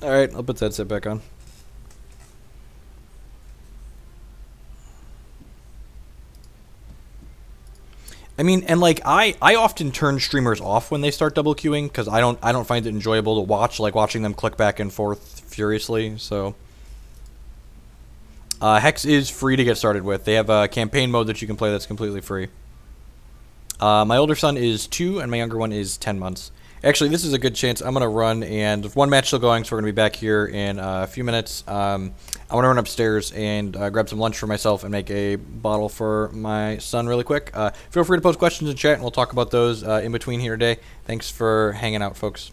Alright, I'll put that set back on. I mean, and like I often turn streamers off when they start double queuing because I don't find it enjoyable to watch, like watching them click back and forth furiously. So Hex is free to get started with. They have a campaign mode that you can play that's completely free. My older son is 2 and my younger one is 10 months. Actually, this is a good chance. I'm going to run, and one match still going, so we're going to be back here in a few minutes. I want to run upstairs and grab some lunch for myself and make a bottle for my son really quick. Feel free to post questions in chat, and we'll talk about those in between here today. Thanks for hanging out, folks.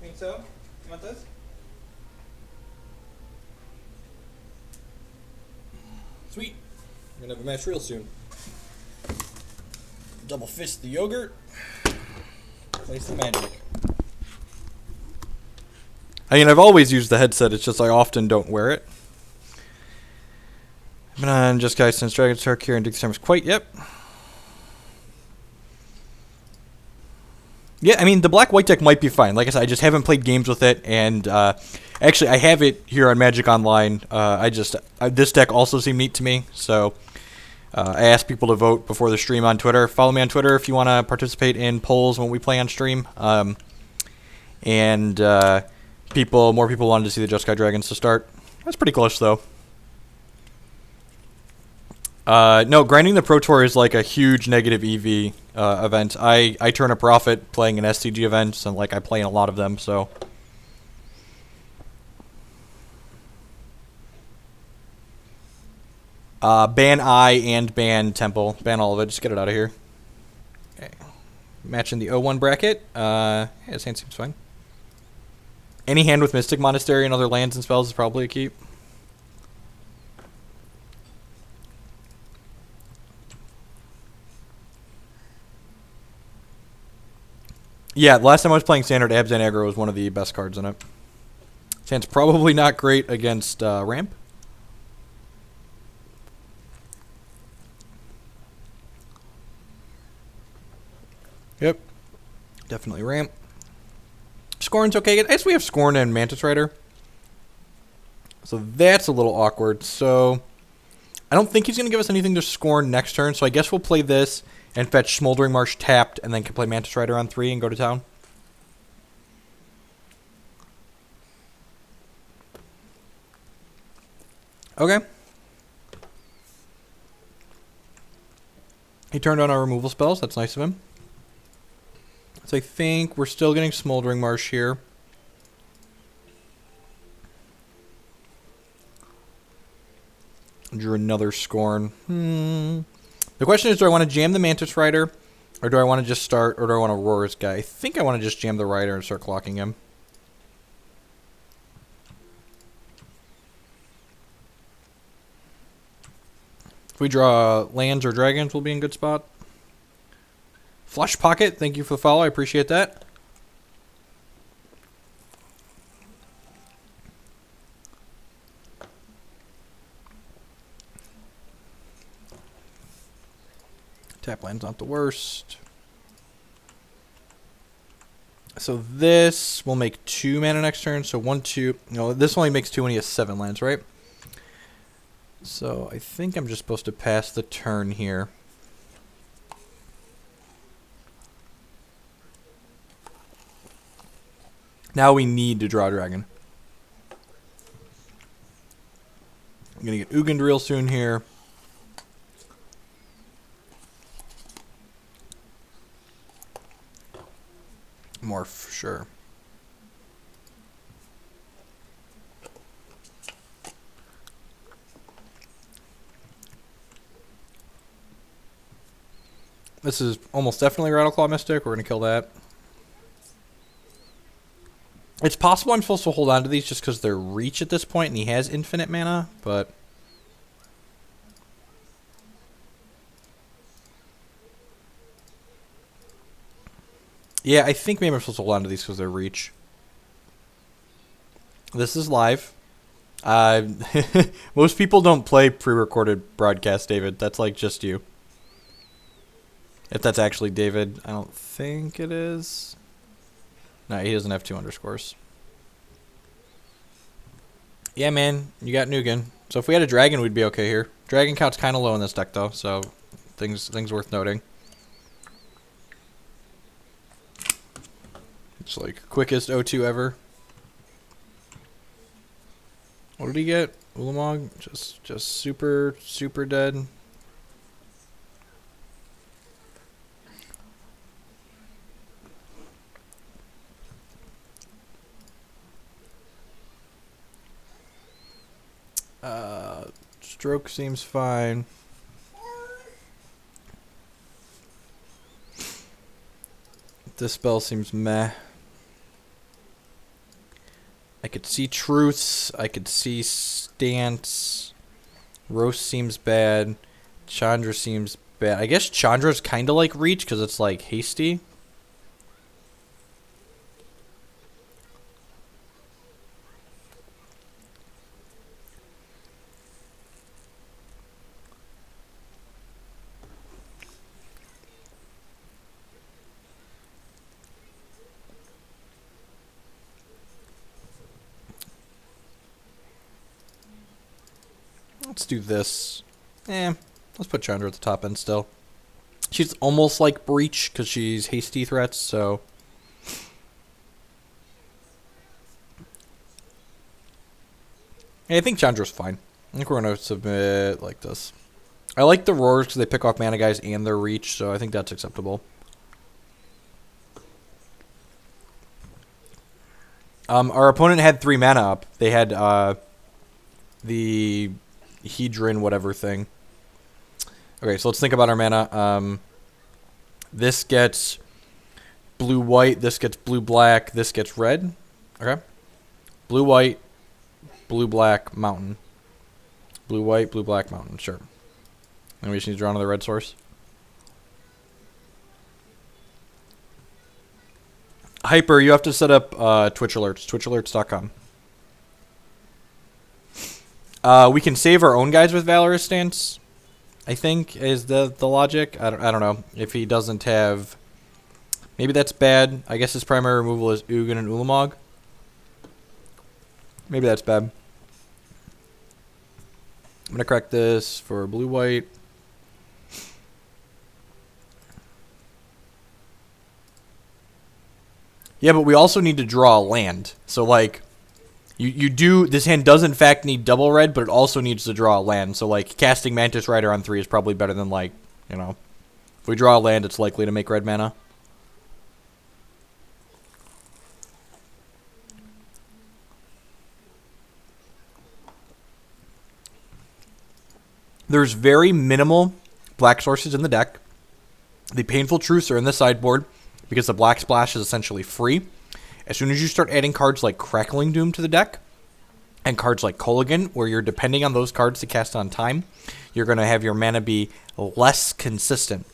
Think so? You want this? Sweet. We're gonna have a match real soon. Double fist the yogurt. Play some magic. I mean, I've always used the headset, it's just I often don't wear it. I've been on Jeskai since Dragon's Dark here and Dig the quite, yep. Yeah, I mean, the black-white deck might be fine. Like I said, I just haven't played games with it, and actually, I have it here on Magic Online. This deck also seemed neat to me, so I asked people to vote before the stream on Twitter. Follow me on Twitter if you want to participate in polls when we play on stream. More people wanted to see the Jeskai Dragons to start. That's pretty close, though. No, grinding the Pro Tour is like a huge negative EV event. I turn a profit playing in STG events, and like I play in a lot of them, so. Ban Eye and ban Temple. Ban all of it. Just get it out of here. Okay. Matching the O1 bracket. Yeah, this hand seems fine. Any hand with Mystic Monastery and other lands and spells is probably a keep. Yeah, last time I was playing Standard, Abzan Aggro was one of the best cards in it. It's probably not great against Ramp. Yep. Definitely Ramp. Scorn's okay. I guess we have Scorn and Mantis Rider. So that's a little awkward. So I don't think he's going to give us anything to Scorn next turn. So I guess we'll play this and fetch Smoldering Marsh tapped, and then can play Mantis Rider on 3 and go to town. Okay. He turned on our removal spells. That's nice of him. So I think we're still getting Smoldering Marsh here. Drew another Scorn. The question is, do I want to jam the Mantis Rider, or do I want to just start, or do I want to roar this guy? I think I want to just jam the Rider and start clocking him. If we draw lands or dragons, we'll be in good spot. Flush Pocket, thank you for the follow. I appreciate that. Tap land's not the worst. So this will make 2 mana next turn. So 1, 2. No, this only makes 2 when he has 7 lands, right? So I think I'm just supposed to pass the turn here. Now we need to draw a dragon. I'm going to get Hoogland real soon here. Morph, sure. This is almost definitely Rattleclaw Mystic. We're going to kill that. It's possible I'm supposed to hold on to these just because they're reach at this point and he has infinite mana, but... yeah, I think maybe I'm supposed to hold on to these because they're reach. This is live. Most people don't play pre-recorded broadcast, David. That's like just you. If that's actually David, I don't think it is. No, he doesn't have 2 underscores. Yeah, man, you got Nugan. So if we had a dragon, we'd be okay here. Dragon count's kind of low in this deck, though, so things worth noting. It's like quickest O2 ever. What did he get? Ulamog? Just super dead. Stroke seems fine. This spell seems meh. I could see Truths. I could see Stance. Roast seems bad. Chandra seems bad. I guess Chandra's kind of like Reach because it's like hasty. Let's do this. Let's put Chandra at the top end still. She's almost like Breach because she's hasty threats, so... yeah, I think Chandra's fine. I think we're going to submit like this. I like the Roars because they pick off mana guys and their Reach, so I think that's acceptable. Our opponent had 3 mana up. They had the Hedron whatever thing. Okay, so let's think about our mana. This gets blue-white, this gets blue-black, this gets red. Okay. Blue-white, blue-black, mountain. Blue-white, blue-black, mountain, sure. And we just need to draw another red source. Hyper, you have to set up Twitch alerts, twitchalerts.com. We can save our own guys with Valorous Stance, I think, is the logic. I don't know. If he doesn't have... maybe that's bad. I guess his primary removal is Ugin and Ulamog. Maybe that's bad. I'm going to crack this for blue-white. Yeah, but we also need to draw a land. So, like... You do, this hand does in fact need double red, but it also needs to draw a land. So, like, casting Mantis Rider on 3 is probably better than, like, you know, if we draw a land, it's likely to make red mana. There's very minimal black sources in the deck. The Painful Truths are in the sideboard because the Black Splash is essentially free. As soon as you start adding cards like Crackling Doom to the deck, and cards like Kolaghan, where you're depending on those cards to cast on time, you're going to have your mana be less consistent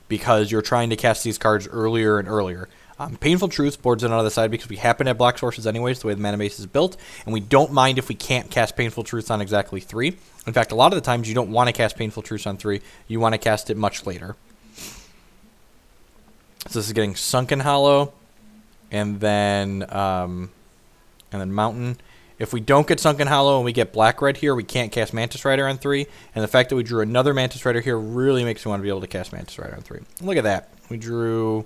because you're trying to cast these cards earlier and earlier. Painful Truths boards it on the other side because we happen to have black sources anyways, the way the mana base is built, and we don't mind if we can't cast Painful Truths on exactly 3. In fact, a lot of the times you don't want to cast Painful Truths on 3, you want to cast it much later. So this is getting Sunken Hollow, and then Mountain. If we don't get Sunken Hollow and we get Black Red here, we can't cast Mantis Rider on 3. And the fact that we drew another Mantis Rider here really makes me want to be able to cast Mantis Rider on 3. Look at that. We drew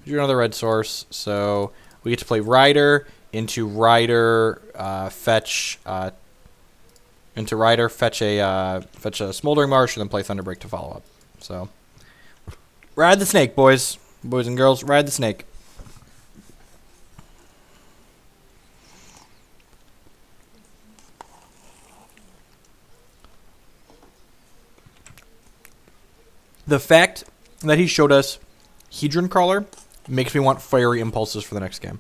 another red source, so we get to play Rider into Rider, fetch into Rider, fetch a Smoldering Marsh, and then play Thunderbreak to follow up. So ride the snake, boys and girls, ride the snake. The fact that he showed us Hedron Crawler makes me want Fiery Impulses for the next game.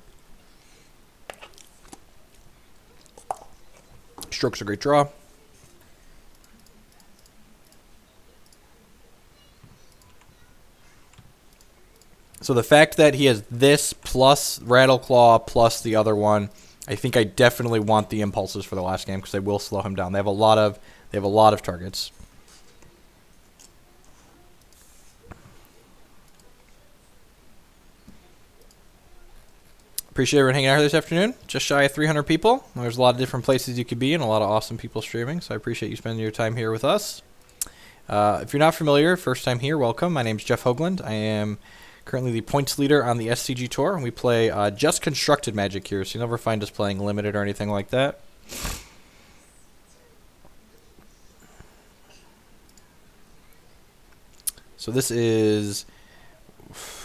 Stroke's a great draw. So the fact that he has this plus Rattleclaw plus the other one, I think I definitely want the Impulses for the last game because they will slow him down. They have a lot of targets. Appreciate everyone hanging out here this afternoon. Just shy of 300 people. There's a lot of different places you could be and a lot of awesome people streaming, so I appreciate you spending your time here with us. If you're not familiar, first time here, welcome. My name's Jeff Hoogland. I am currently the points leader on the SCG Tour, and we play just constructed Magic here, so you'll never find us playing limited or anything like that. So this is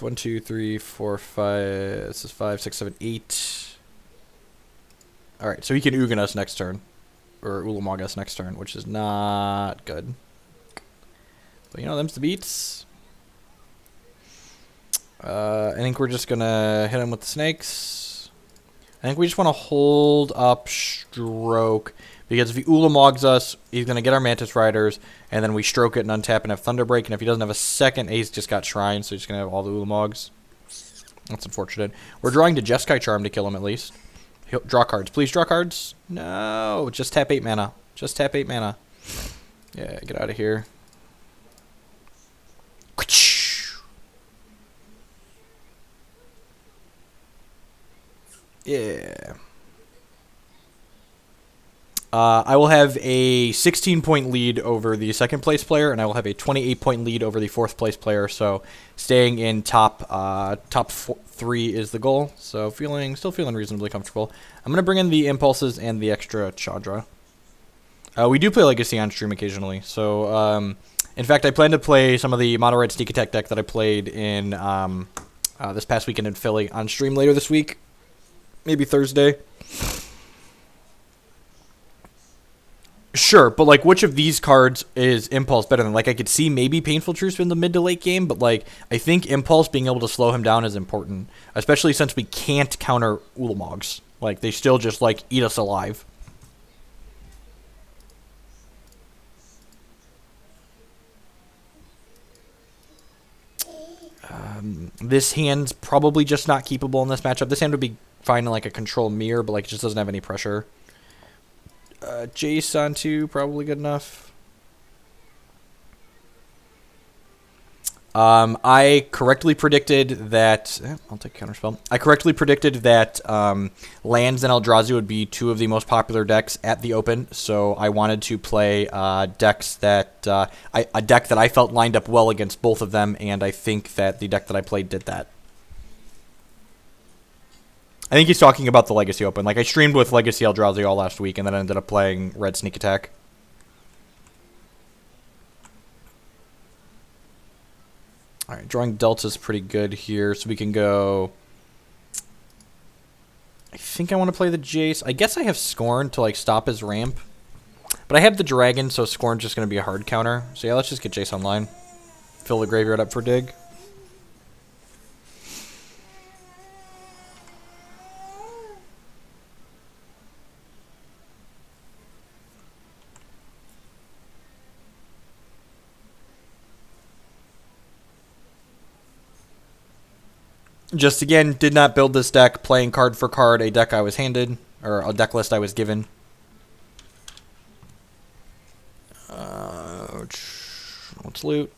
1, 2, 3, 4, 5. This is 5, 6, 7, 8. All right, so he can Ugin us next turn, or Ulamog us next turn, which is not good. But you know, them's the beats. I think we're just gonna hit him with the snakes. I think we just want to hold up Stroke, because if he Ulamogs us, he's gonna get our Mantis Riders, and then we Stroke it and untap and have Thunderbreak, and if he doesn't have a second, he's just got Shrine, so he's gonna have all the Ulamogs. That's unfortunate. We're drawing to Jeskai Charm to kill him at least. He'll draw cards. Please draw cards. No, just tap 8 mana. Just tap 8 mana. Yeah, get out of here. Yeah. I will have a 16-point lead over the second place player, and I will have a 28-point lead over the fourth place player. So staying in top 3 is the goal. So still feeling reasonably comfortable. I'm gonna bring in the Impulses and the extra Chandra. We do play Legacy on stream occasionally. So in fact, I plan to play some of the Mono Red Sneak Attack deck that I played in this past weekend in Philly on stream later this week. Maybe Thursday. Sure, but like, which of these cards is Impulse better than? Like, I could see maybe Painful Truce in the mid to late game, but like, I think Impulse being able to slow him down is important, especially since we can't counter Ulamogs. Like, they still just like eat us alive. This hand's probably just not keepable in this matchup. This hand would be fine in like a control mirror, but like, it just doesn't have any pressure. Jace on 2, probably good enough. I correctly predicted that... I'll take Counterspell. I correctly predicted that Lands and Eldrazi would be 2 of the most popular decks at the Open, so I wanted to play decks that... a deck that I felt lined up well against both of them, and I think that the deck that I played did that. I think he's talking about the Legacy Open. Like, I streamed with Legacy Eldrazi all last week, and then I ended up playing Red Sneak Attack. Alright, drawing Delta's pretty good here, so we can go... I think I want to play the Jace. I guess I have Scorn to, like, stop his ramp. But I have the Dragon, so Scorn's just going to be a hard counter. So yeah, let's just get Jace online. Fill the graveyard up for Dig. Just again, did not build this deck playing card for card a deck I was handed, or a deck list I was given. Let's loot.